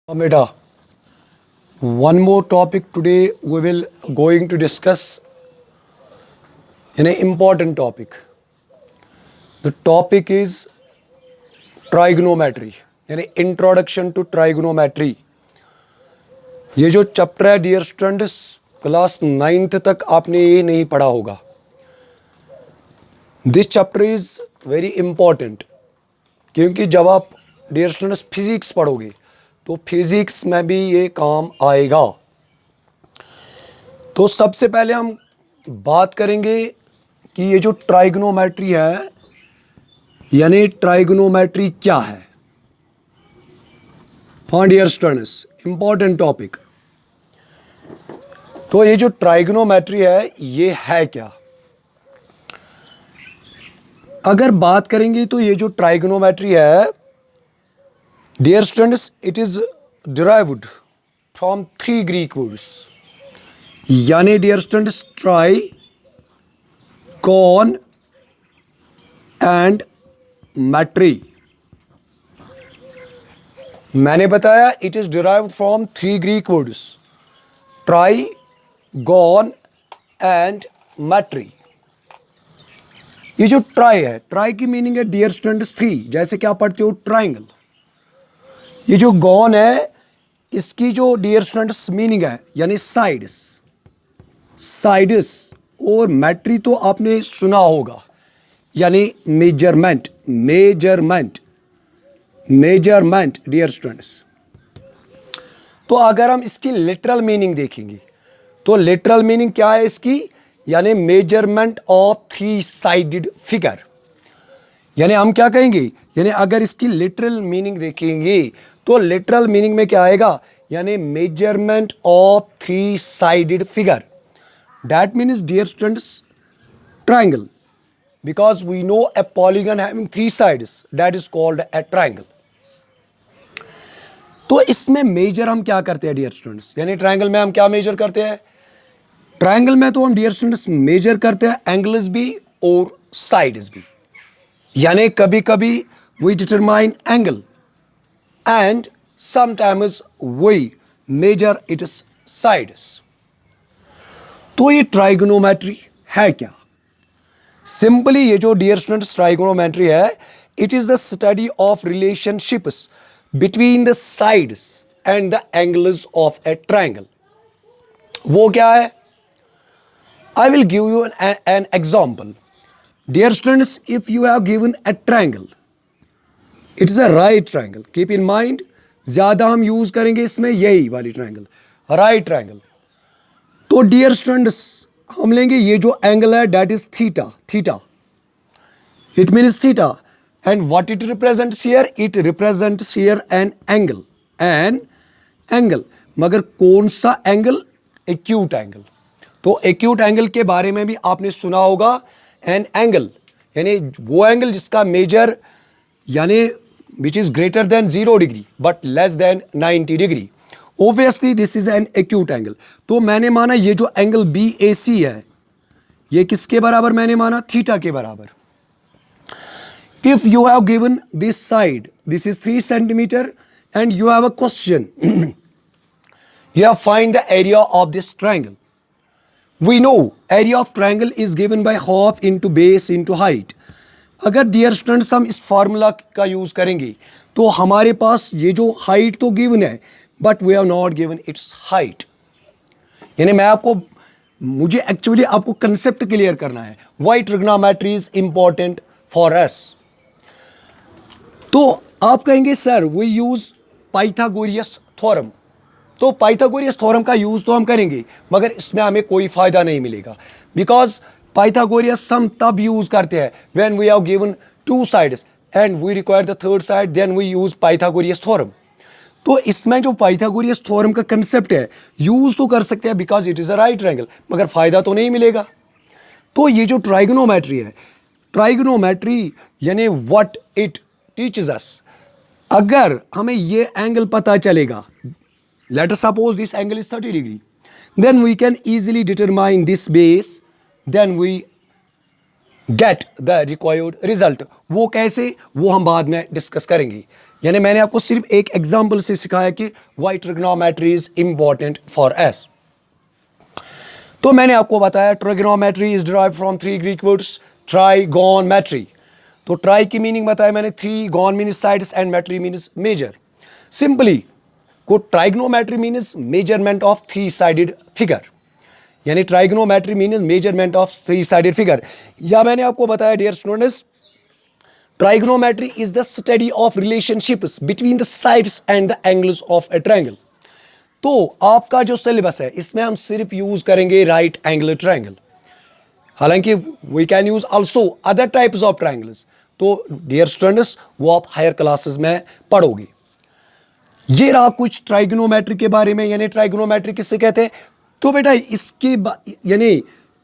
Beta, one more topic today we will going to discuss an important topic. The topic is trigonometry, यानी introduction to trigonometry. ये जो chapter है dear students class 9th तक आपने ये नहीं पढ़ा होगा. This chapter is very important क्योंकि जब आप डियर स्टूडेंट्स फिजिक्स पढ़ोगे तो फिजिक्स में भी ये काम आएगा. तो सबसे पहले हम बात करेंगे कि ये जो ट्राइगोनोमेट्री है यानी ट्राइगोनोमेट्री क्या है. हाँ डियर स्टूडेंट्स, इंपॉर्टेंट टॉपिक. तो ये जो ट्राइगोनोमेट्री है ये है क्या. अगर बात करेंगे तो ये जो ट्राइगोनोमेट्री है dear students it is derived from 3 Greek words. यानी dear students tri, gon and metry. मैंने बताया it is derived from 3 Greek words tri, gon and metry. ये जो ट्राई है, ट्राई की मीनिंग है डियर स्टूडेंट्स 3, जैसे कि आप पढ़ते हो ट्राइंगल. ये जो गॉन है इसकी जो डियर स्टूडेंट्स मीनिंग है यानी साइड्स, साइड्स. और मैट्री तो आपने सुना होगा यानी measurement, measurement, measurement dear students. तो अगर हम इसकी लिटरल मीनिंग देखेंगे तो लिटरल मीनिंग क्या है इसकी, यानी मेजरमेंट ऑफ 3 साइडेड फिगर. यानी हम क्या कहेंगे, यानी अगर इसकी लिटरल मीनिंग देखेंगे तो लिटरल मीनिंग में क्या आएगा, यानी measurement of 3 sided figure. That means dear students triangle, because we know a polygon having 3 sides that is called a triangle. तो इसमें मेजर हम क्या करते हैं डियर स्टूडेंट्स, यानी ट्राइंगल में हम क्या मेजर करते हैं. ट्राइंगल में तो हम डियर स्टूडेंट्स मेजर करते हैं एंगल्स भी और साइड्स भी. यानी कभी कभी we determine angle and sometimes we measure its sides. तो ये ट्राइगोनोमेट्री है क्या. सिंपली ये जो डियर स्टूडेंट्स ट्राइगोनोमेट्री है it is the study of relationships between the sides and the angles of a triangle. वो क्या है, I will give you an example. Dear students, if you have given a triangle, it is a right triangle. Keep in mind, ज़्यादा हम use करेंगे इसमें यही वाली triangle, right triangle. तो डियर स्टूडेंट्स हम लेंगे ये जो एंगल है that is theta. Theta it means theta and what it represents here, it represents here an angle, an angle. मगर कौन सा एंगल, एक्यूट एंगल. तो एक्यूट एंगल के बारे में भी आपने सुना होगा. एन एंगल यानी वो एंगल जिसका मेजर यानी which is greater than 0 degree but less than 90 degree. Obviously this is an acute angle. तो मैंने माना ये जो एंगल BAC है ये किसके बराबर मैंने माना, थीटा के बराबर. If you have given this side, this is 3 centimetre and you have a question, you have find the area of this triangle. We know area of triangle is given by half into base into height. अगर dear students हम इस formula का use करेंगे तो हमारे पास ये जो height तो गिवन है but we have not given its height. यानी मुझे एक्चुअली आपको कंसेप्ट क्लियर करना है why trigonometry is important for us. तो आप कहेंगे sir we use Pythagoras theorem. तो पाइथागोरियस थ्योरम का यूज तो हम करेंगे मगर इसमें हमें कोई फायदा नहीं मिलेगा, बिकॉज पाइथागोरियस हम तब यूज करते हैं when we have given 2 sides and we require the third side, then we use Pythagoras theorem. तो इसमें जो पाइथागोरियस थ्योरम का कंसेप्ट है यूज तो कर सकते हैं because it is a right triangle, मगर फायदा तो नहीं मिलेगा. तो ये जो ट्राइगोनोमेट्री है, ट्राइगोनोमेट्री यानी व्हाट इट टीचेस अस, अगर हमें ये एंगल पता चलेगा, let us suppose this angle is 30 degree, then we can easily determine this base, then we get the required result. वो कैसे, वो हम बाद में डिस्कस करेंगे. यानी मैंने आपको सिर्फ एक एग्जांपल से सिखाया कि why trigonometry is important for us. तो मैंने आपको बताया trigonometry is derived from 3 Greek words trigonometry. तो ट्राई की मीनिंग बताया मैंने 3, gon means sides and metry means measure. Simply को ट्राइगोनोमेट्री मीन्स मेजरमेंट ऑफ 3-साइडेड फिगर, यानी ट्राइगोनोमेट्री मीन्स मेजरमेंट ऑफ 3-साइडेड फिगर। या मैंने आपको बताया dear students, trigonometry is the study of relationships between the sides and the angles of A triangle. तो आपका जो सिलेबस है इसमें हम सिर्फ यूज करेंगे राइट एंगल ट्रायंगल, हालांकि we can use also other types of triangles. तो डियर स्टूडेंट्स वो आप हायर क्लासेस में पढ़ोगे। ये रहा कुछ ट्राइगोनोमेट्री के बारे में, यानी ट्राइगोनोमेट्री किससे कहते हैं। तो बेटा इसके यानी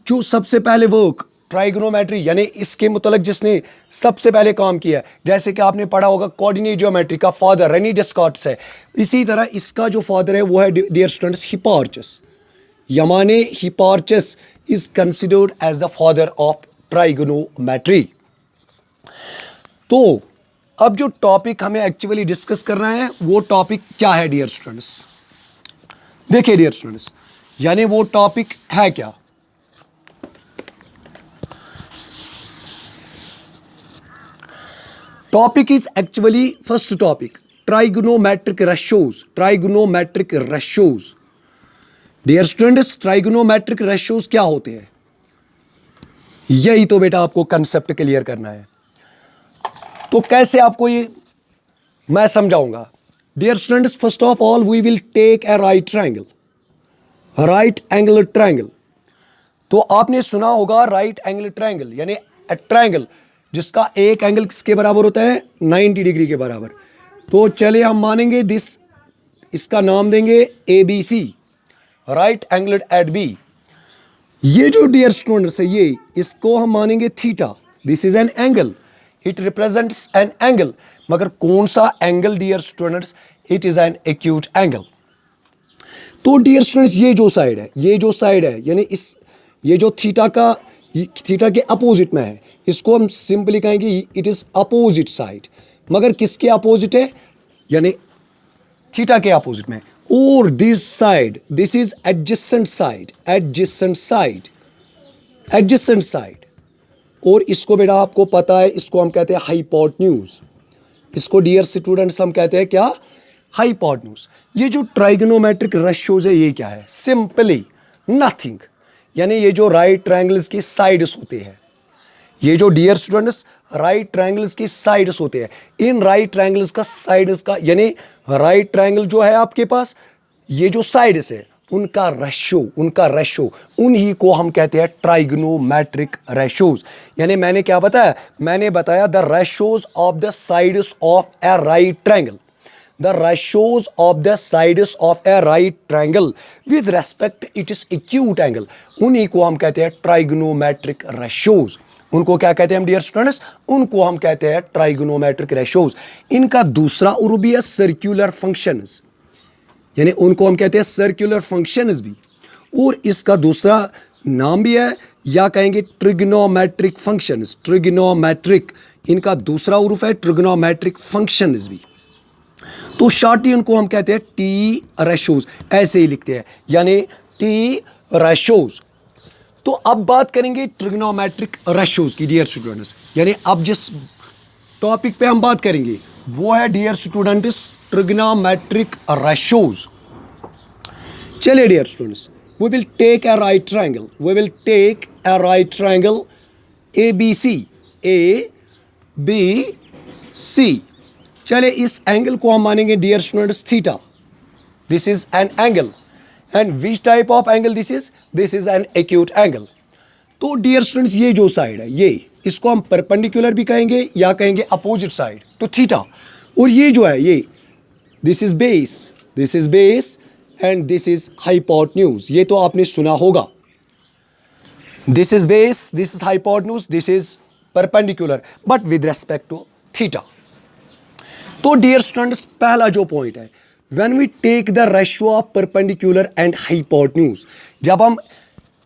जो सबसे पहले वर्क ट्राइगोनोमेट्री यानी इसके मुतलक जिसने सबसे पहले काम किया, जैसे कि आपने पढ़ा होगा कोऑर्डिनेट ज्योमेट्री का फादर रेनी डेस्कार्ट्स है, इसी तरह इसका जो फादर है वो है डियर स्टूडेंट्स हिपार्चस। यमाने Hipparchus is considered as the father of trigonometry. तो अब जो टॉपिक हमें एक्चुअली डिस्कस करना है वो टॉपिक क्या है डियर स्टूडेंट्स। देखिए डियर स्टूडेंट्स, यानी वो टॉपिक है क्या। Topic is actually first topic trigonometric ratios. Trigonometric ratios dear students, trigonometric ratios क्या होते हैं, यही तो बेटा आपको कंसेप्ट क्लियर करना है। तो कैसे आपको ये मैं समझाऊंगा। Dear students, first of all we will take a right triangle, right angle triangle. तो आपने सुना होगा राइट एंगल ट्रायंगल यानी ए ट्रायंगल जिसका एक एंगल किसके बराबर होता है 90 डिग्री के बराबर। तो चलिए हम मानेंगे दिस, इसका नाम देंगे ABC, right angle at B. ये जो डियर स्टूडेंट्स है ये इसको हम मानेंगे theta. This is an angle, it represents an angle. मगर कौन सा angle dear students, it is an acute angle. तो डियर स्टूडेंट्स ये जो साइड है, ये जो साइड है यानी इस ये जो थीटा का थीटा के अपोजिट में है, इसको हम सिंपली कहेंगे इट इज अपोजिट साइड। मगर किसके अपोजिट है, यानी थीटा के अपोजिट में। और this side, this is adjacent side, adjacent side, adjacent side. और इसको बेटा आपको पता है, इसको हम कहते हैं हाइपोटेन्यूज। इसको डियर स्टूडेंट्स हम कहते हैं क्या, हाइपोटेन्यूज। ये जो ट्राइगोनोमेट्रिक रेशियोज है ये क्या है, सिंपली नथिंग, यानी ये जो राइट ट्रायंगल्स की साइड्स होते हैं, ये जो डियर स्टूडेंट्स राइट ट्रायंगल्स की साइड्स होते हैं, इन राइट ट्रायंगल्स का साइड्स का यानी राइट ट्रायंगल जो है आपके पास, ये जो साइड्स है उनका रेशियो, उन्हीं को हम कहते हैं ट्राइगोनोमेट्रिक रेशियोज। यानी मैंने क्या बताया, मैंने बताया the ratios of the sides of a right triangle, the ratios of the sides of a right triangle with respect it is acute angle, उन्हीं को हम कहते हैं ट्राइगोनोमेट्रिक रेशियोज। उनको क्या कहते हैं हम डियर स्टूडेंट्स, उनको हम कहते हैं ट्राइगोनोमेट्रिक रेशियोज। इनका दूसरा उर्दू भी है सर्कुलर फंक्शंस, यानी उनको हम कहते हैं सर्कुलर फंक्शंस भी, और इसका दूसरा नाम भी है या कहेंगे ट्रिग्नोमेट्रिक फंक्शंस। ट्रिग्नोमेट्रिक इनका दूसरा उर्दू है, ट्रिग्नोमेट्रिक फंक्शंस भी। तो शॉर्टली उनको हम कहते हैं टी रेशियोज, ऐसे ही लिखते हैं यानी टी रेशियोज। तो अब बात करेंगे ट्रिग्नोमेट्रिक रेशियोज की डियर स्टूडेंट्स, यानी अब जिस टॉपिक पे हम बात करेंगे वो है डियर स्टूडेंट्स ट्रिग्नोमेट्रिक रेशियोज। चलिए dear students, we will take a right triangle, we will take a right triangle ABC, ABC। चले इस एंगल को हम मानेंगे dear students theta. This is an angle and which type of angle this is an acute angle. तो dear students ये जो side है ये इसको हम परपेंडिकुलर भी कहेंगे या कहेंगे अपोजिट साइड टू थीटा। और ये जो है ये this is base and this is hypotenuse. ये तो आपने सुना होगा, this is base, this is hypotenuse, this is perpendicular but with respect to theta. तो डियर स्टूडेंट्स पहला जो पॉइंट है, when we take the ratio of perpendicular and hypotenuse, जब हम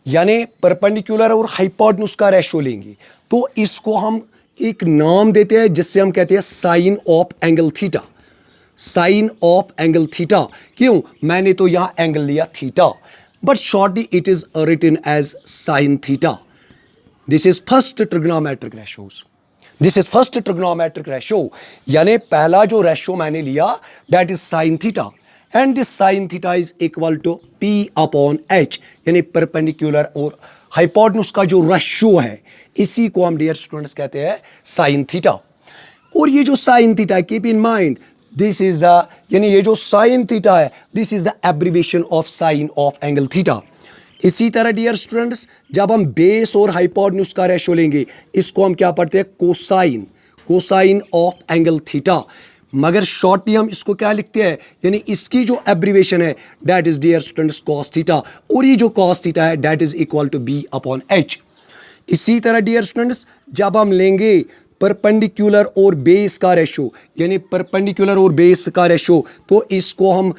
यानी परपेंडिकुलर और हाइपोटेन्यूज का रेशियो लेंगे तो इसको हम एक नाम देते हैं जिससे हम कहते हैं sine of angle theta. Sine of angle theta. क्यों? मैंने तो यहां एंगल लिया theta, but shortly it is written as sine theta. This is first trigonometric ratios, this is first trigonometric ratio, यानी पहला जो रेशो मैंने लिया that is sine theta, and this sine theta is equal to P upon H, यानी perpendicular और hypotenuse का जो ratio है, इसी को हम डियर स्टूडेंट्स कहते हैं साइन थीटा। और ये जो sine theta, keep in mind this is the, यानी ये जो साइन थीटा है this is the abbreviation of sine of angle theta. इसी तरह डियर स्टूडेंट्स जब हम बेस और हाइपोटेन्यूज का रेशो लेंगे, इसको हम क्या पढ़ते हैं? Cosine, cosine of angle theta. मगर शॉर्टली हम इसको क्या लिखते हैं, यानी इसकी जो एब्रिविएशन है that is dear students cos theta, और ये जो कॉस थीटा है that is equal to B upon H. इसी तरह डियर स्टूडेंट्स जब हम लेंगे परपेंडिकुलर और बेस का रेशो, यानी परपेंडिकुलर और बेस का रेशो, तो इसको हम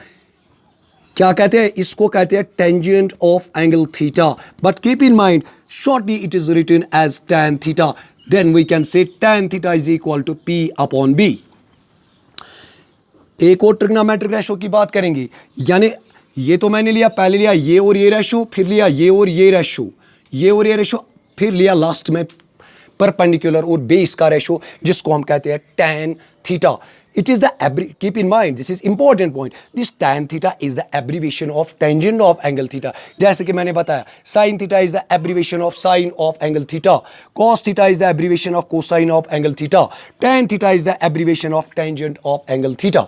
क्या कहते हैं? इसको कहते हैं tangent of angle theta, but keep in mind shortly it is written as tan theta, then we can say tan theta is equal to p upon b। एक और ट्रिग्नोमेट्रिक रेशो की बात करेंगे, यानी ये तो मैंने लिया, पहले लिया ये और ये रेशो, फिर लिया ये और ये रेशो, ये और ये रेशो, फिर लिया लास्ट में परपेंडिकुलर और बेस का रेशो, जिसको हम कहते हैं tan theta. It is the keep in mind, this is important point, this tan theta is the abbreviation of tangent of angle theta। जैसे कि मैंने बताया sin theta is the abbreviation of sin of angle theta, cos theta is the abbreviation of cosine of angle theta, tan theta is the abbreviation of tangent of angle theta।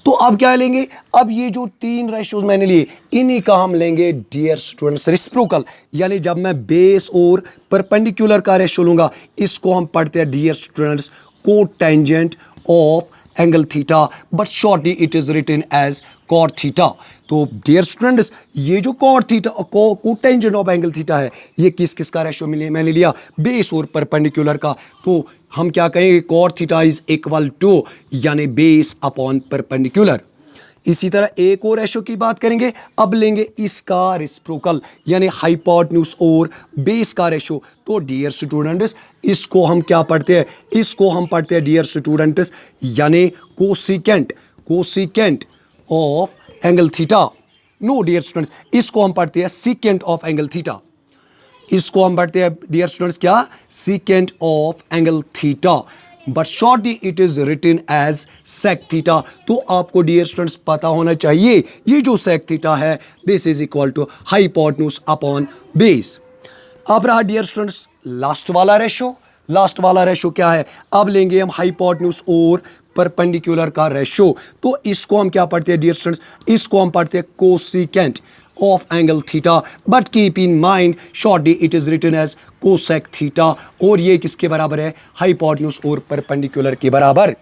तो अब क्या लेंगे? अब ये जो तीन रेशोज मैंने लिए इन्हीं का हम लेंगे डियर स्टूडेंट्स रेसिप्रोकल, यानी जब मैं बेस और परपेंडिकुलर का रेशो लूंगा, इसको हम पढ़ते हैं dear students cotangent of angle theta, but shortly it is written as cot theta. तो डियर स्टूडेंट्स ये जो cot theta cotangent of angle theta है, ये किस किस का रेशो मैंने लिया? बेस और परपेंडिकुलर का। तो हम क्या कहेंगे? Cot theta is equal to यानी बेस अपॉन परपेंडिकुलर। इसी तरह एक और रेशो की बात करेंगे, अब लेंगे इसका रेसिप्रोकल, यानी हाइपोटेन्यूज और बेस का रेशो। तो डियर स्टूडेंट्स इसको हम क्या पढ़ते हैं? इसको हम पढ़ते हैं डियर स्टूडेंट्स यानी cosecant, cosecant of angle theta. No dear students, इसको हम पढ़ते हैं सीकेंट ऑफ एंगल थीटा। इसको हम पढ़ते हैं डियर स्टूडेंट्स क्या? Secant of angle theta, but shortly it is written as sec theta. तो आपको डियर स्टूडेंट्स पता होना चाहिए ये जो सेक थीटा है this is equal to hypotenuse upon base. अब रहा डियर स्टूडेंट्स लास्ट वाला रेशो। लास्ट वाला रेशो क्या है? अब लेंगे हम हाइपोटेन्यूज और परपेंडिकुलर का रेशो। तो इसको हम क्या पढ़ते हैं डियर स्टूडेंट्स? इसको हम पढ़ते हैं cosecant of angle theta, but keep in mind shortly it is written as cosec theta, और ये किसके बराबर है? हाइपोटेन्यूज और परपेंडिकुलर के बराबर।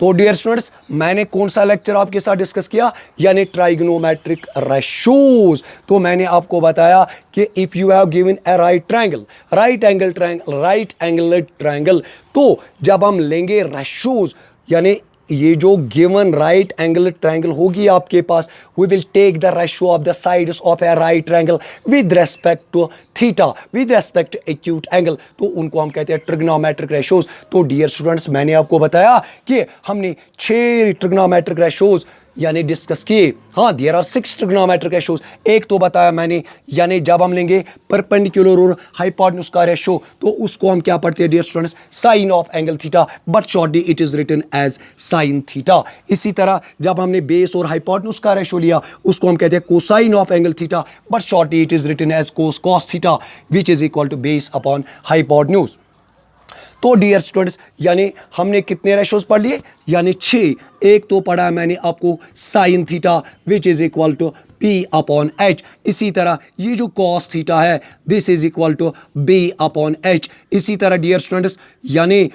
तो डियर स्टूडेंट्स मैंने कौन सा लेक्चर आपके साथ डिस्कस किया? यानी ट्राइगोनोमेट्रिक रेशोज। तो मैंने आपको बताया कि if you have given A right triangle, right angle triangle, right angle triangle, तो जब हम लेंगे रेशोज, यानी ये जो गिवन राइट एंगल ट्रायंगल होगी आपके पास, we will take the ratio of the sides of a right triangle with respect to theta, with respect to acute angle, तो उनको हम कहते हैं ट्रिग्नोमेट्रिक रेशोज। तो डियर स्टूडेंट्स मैंने आपको बताया कि हमने 6 ट्रिग्नोमेट्रिक रेशोज यानी डिस्कस किए। हाँ, देयर आर 6 ट्रिग्नोमेट्रिक रेशोज। एक तो बताया मैंने, यानी जब हम लेंगे परपेंडिकुलर और हाइपोटेन्यूज का रेशो, तो उसको हम क्या पढ़ते हैं dear students? Sine of angle theta, but shortly it is written as sine theta. इसी तरह जब हमने बेस और हाइपोटेन्यूज का रेशो लिया, उसको हम कहते हैं cosine of angle theta, but shortly it is written as cos theta, which is equal to base upon hypotenuse. तो डियर स्टूडेंट्स यानी हमने कितने रेशोज पढ़ लिए? यानी 6। एक तो पढ़ा मैंने आपको sine theta which is equal to P upon H. इसी तरह ये जो कॉस थीटा है this is equal to B upon H. इसी तरह डियर स्टूडेंट्स यानी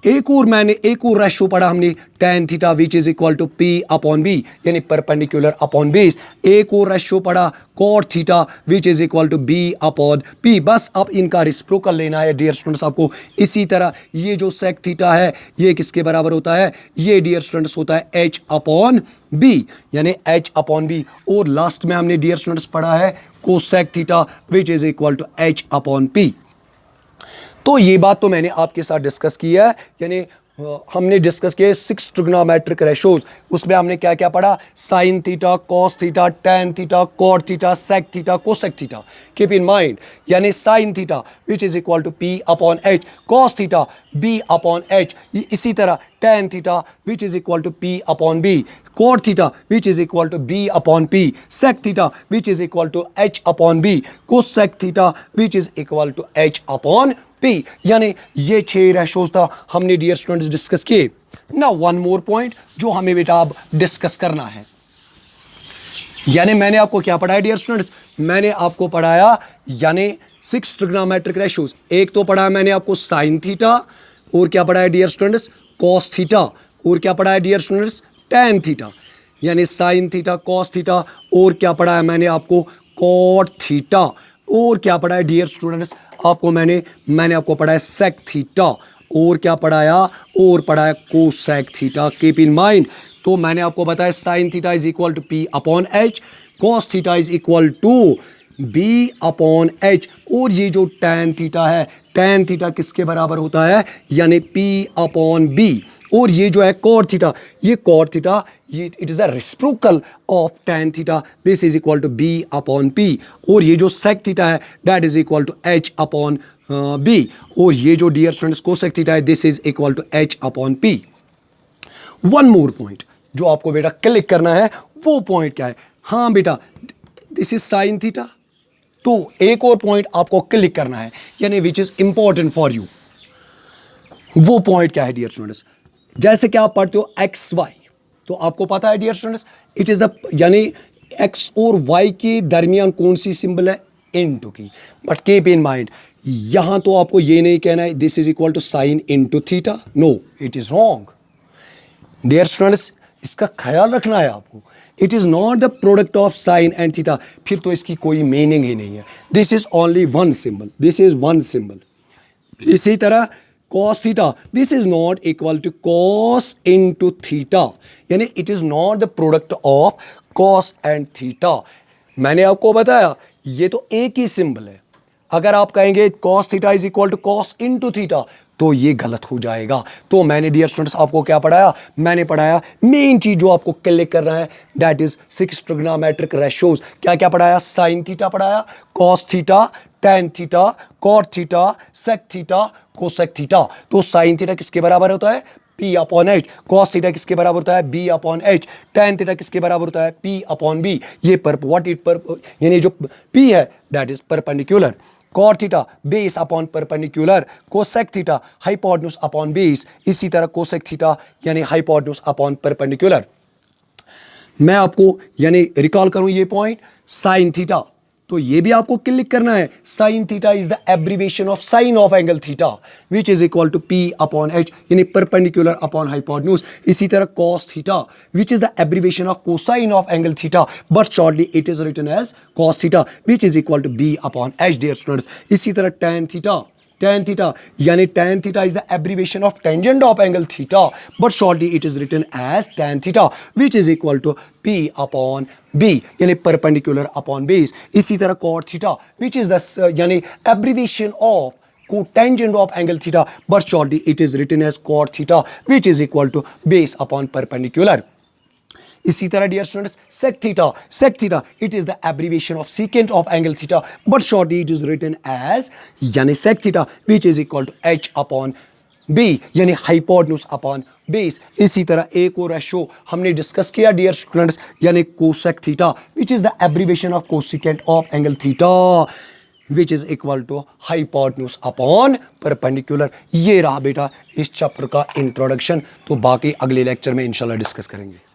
एक और रेशो पढ़ा हमने tan theta which is equal to P upon B, यानी परपेंडिकुलर अपॉन बेस। एक और रेशो पढ़ा cot theta which is equal to B upon P. बस अब इनका रेसिप्रोकल लेना है डियर स्टूडेंट्स आपको। इसी तरह ये जो सेक थीटा है ये किसके बराबर होता है? ये डियर स्टूडेंट्स होता है एच अपॉन बी, यानी एच अपॉन बी। और लास्ट में हमने डियर स्टूडेंट्स पढ़ा है cosec theta which is equal to H upon P. तो ये बात तो मैंने आपके साथ डिस्कस की है, यानी हमने डिस्कस किए 6 ट्रिग्नोमेट्रिक रेशोज। उसमें हमने क्या क्या पढ़ा? Sine theta, cos theta, tan theta, cot theta, sec theta, cosec theta. Keep in mind, यानी sine theta which is equal to P upon H, cos theta b upon H, इसी तरह tan theta which is equal to P upon b, cot theta which is equal to B upon p, sec theta which is equal to H upon b, cosec theta which is equal to H upon P. यानी ये 6 ratios था हमने dear students discuss किए। Now one more point जो हमें बेटा अब discuss करना है, यानी मैंने आपको क्या पढ़ाया डियर स्टूडेंट्स? मैंने आपको पढ़ाया यानी 6 ट्रिग्नोमेट्रिक रेशोज। एक तो पढ़ाया मैंने आपको साइन थीटा, और क्या पढ़ाया डियर स्टूडेंट्स? कॉस थीटा, और क्या पढ़ाया डियर स्टूडेंट्स? टैन थीटा, यानी साइन थीटा, कॉस थीटा, और क्या पढ़ाया मैंने आपको? कॉट थीटा, और क्या पढ़ाया डियर स्टूडेंट्स आपको? मैंने आपको पढ़ाया सेक थीटा, और क्या पढ़ाया? और पढ़ाया cosec theta. Keep in mind, तो मैंने आपको बताया sine theta is equal to P upon H, cos theta is equal to B upon H, और ये जो टैन थीटा है, टैन थीटा किसके बराबर होता है? यानी पी अपॉन बी। और ये जो है कॉट थीटा, ये कॉट थीटा ये it is a reciprocal of tan theta, this is equal to B upon P. और ये जो सेक थीटा है that is equal to H upon B, और ये जो डियर स्टूडेंट्स कोसेक थीटा है this is equal to H upon P. One more point जो आपको बेटा क्लिक करना है, वो पॉइंट क्या है? हाँ बेटा, दिस इज साइन थीटा, तो एक और पॉइंट आपको क्लिक करना है, यानी which is important for you. वो पॉइंट क्या है डियर स्टूडेंट्स? जैसे कि आप पढ़ते हो एक्स वाई, तो आपको पता है dear students it is the, यानी एक्स और वाई के दरमियान कौन सी सिंबल है? इनटू की। बट कीप इन माइंड, यहां तो आपको ये नहीं कहना है this is equal to sine into theta, no, it is wrong dear students, इसका ख्याल रखना है आपको। It is not the product of sine and theta, फिर तो इसकी कोई मीनिंग ही नहीं है। This is only one symbol, this is one symbol. इसी तरह cos theta, this is not equal to cos into theta, यानी it is not the product of cos and theta. मैंने आपको बताया ये तो एक ही सिंबल है। अगर आप कहेंगे cos theta is equal to cos into theta, तो ये गलत हो जाएगा। तो मैंने डियर स्टूडेंट्स आपको क्या पढ़ाया? मैंने पढ़ाया मेन चीज जो आपको क्लिक करना है दैट इज 6 ट्रिग्नोमेट्रिक रेशोज। क्या क्या पढ़ाया? साइन थीटा पढ़ाया, cos theta, tan theta, cot theta, sec theta, cosec theta. तो साइन थीटा किसके बराबर होता है? P upon H. Cos theta किसके बराबर होता है? B upon H. Tan theta किसके बराबर होता है? P upon B. ये यानी जो P है that is perpendicular. Cot theta base upon perpendicular, cosec theta hypotenuse upon base, इसी तरह कोसेक थीटा यानी हाइपोटेन्यूज अपॉन परपेंडिकुलर। मैं आपको यानी रिकॉल करूं ये पॉइंट, साइन थीटा, तो ये भी आपको क्लिक करना है। Sine theta is the abbreviation of sine of angle theta which is equal to P upon H, यानी परपेंडिकुलर अपॉन हाइपोटेन्यूज। इसी तरह cos theta which is the abbreviation of cosine of angle theta, but shortly it is written as cos theta which is equal to B upon H dear students. इसी तरह tan theta, tan theta यानी tan theta is the abbreviation of tangent of angle theta, but shortly it is written as tan theta which is equal to P upon B यानी perpendicular upon base। इसी तरह cot theta which is the यानी abbreviation of cotangent of angle theta, but shortly it is written as cot theta which is equal to base upon perpendicular। इसी तरह dear students sec theta it is the abbreviation of secant of angle theta, but shortly it is written as यानी sec theta which is equal to H upon B यानी hypotenuse upon base. इसी तरह एक और ratio हमने discuss किया dear students, यानी cosec theta which is the abbreviation of cosecant of angle theta which is equal to hypotenuse upon perpendicular. ये रहा बेटा इस चैप्टर का इंट्रोडक्शन, तो बाकी अगले लेक्चर में इंशाल्लाह डिस्कस करेंगे।